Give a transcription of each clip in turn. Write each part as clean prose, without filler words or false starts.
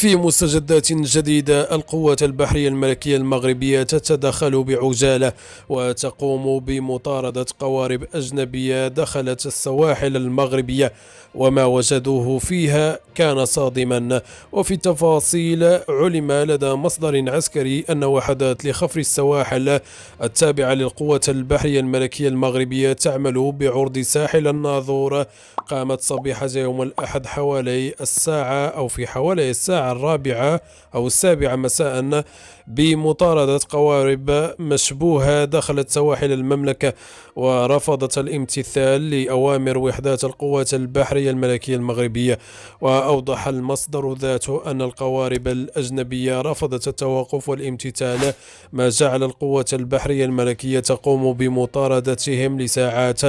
في مستجدات جديدة، القوات البحرية الملكية المغربية تتدخل بعجالة وتقوم بمطاردة قوارب أجنبية دخلت السواحل المغربية، وما وجدوه فيها كان صادما. وفي التفاصيل، علم لدى مصدر عسكري أن وحدات لخفر السواحل التابعة للقوات البحرية الملكية المغربية تعمل بعرض ساحل الناظور قامت صبيحة يوم الأحد في حوالي الساعة الرابعة أو السابعة مساء بمطاردة قوارب مشبوهة دخلت سواحل المملكة، ورفضت الامتثال لأوامر وحدات القوات البحرية الملكية المغربية. وأوضح المصدر ذاته أن القوارب الأجنبية رفضت التوقف والامتثال، ما جعل القوات البحرية الملكية تقوم بمطاردتهم لساعات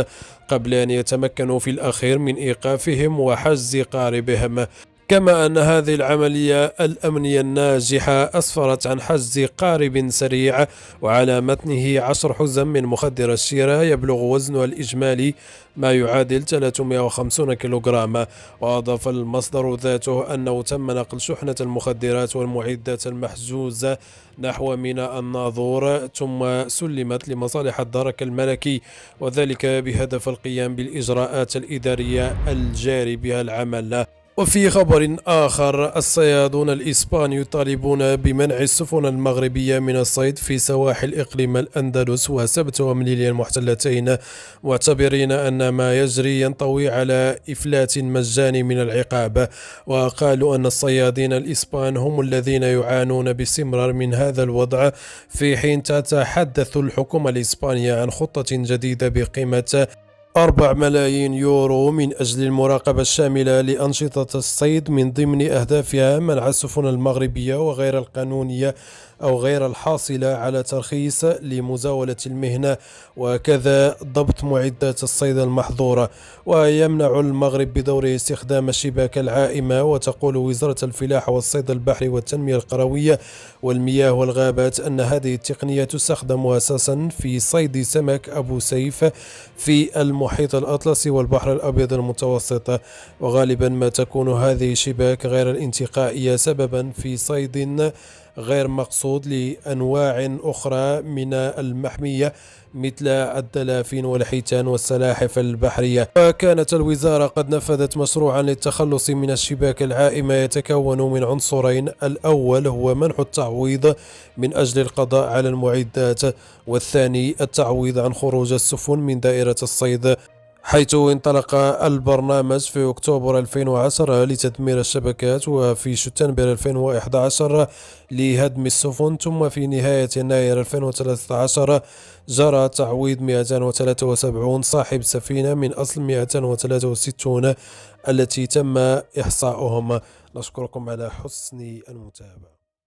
قبل أن يتمكنوا في الأخير من إيقافهم وحجز قاربهم. كما أن هذه العملية الأمنية الناجحة أسفرت عن حجز قارب سريع وعلى متنه 10 حزم من مخدر الشيرة يبلغ وزنه الإجمالي ما يعادل 350 كيلوغراما. وأضاف المصدر ذاته أنه تم نقل شحنة المخدرات والمعدات المحجوزة نحو ميناء الناظور، ثم سلمت لمصالح الدرك الملكي، وذلك بهدف القيام بالإجراءات الإدارية الجاري بها العمل. وفي خبر آخر، الصيادون الإسبان يطالبون بمنع السفن المغربية من الصيد في سواحل إقليم الأندلس وسبت ومليليا المحتلتين، معتبرين أن ما يجري ينطوي على إفلات مجاني من العقاب. وقالوا أن الصيادين الإسبان هم الذين يعانون باستمرار من هذا الوضع، في حين تتحدث الحكومة الإسبانية عن خطة جديدة بقيمة 4 ملايين يورو من أجل المراقبة الشاملة لأنشطة الصيد، من ضمن أهدافها منع السفن المغربية وغير القانونية أو غير الحاصلة على ترخيص لمزاولة المهنة، وكذا ضبط معدات الصيد المحظورة. ويمنع المغرب بدوره استخدام الشباك العائمة. وتقول وزارة الفلاحة والصيد البحري والتنمية القروية والمياه والغابات أن هذه التقنية تستخدم أساسا في صيد سمك أبو سيف في المحيط الأطلسي والبحر الأبيض المتوسط، وغالبا ما تكون هذه الشباك غير الانتقائية سببا في صيد غير مقصود لأنواع أخرى من المحمية مثل الدلافين والحيتان والسلاحف البحرية. وكانت الوزارة قد نفذت مشروعا للتخلص من الشباك العائمة يتكون من عنصرين: الأول هو منح التعويض من أجل القضاء على المعدات، والثاني التعويض عن خروج السفن من دائرة الصيد، حيث انطلق البرنامج في أكتوبر 2010 لتدمير الشبكات، وفي شتنبر 2011 لهدم السفن، ثم في نهاية يناير 2013 جرى تعويض 273 صاحب سفينة من أصل 263 التي تم إحصاؤهم. نشكركم على حسن المتابعة.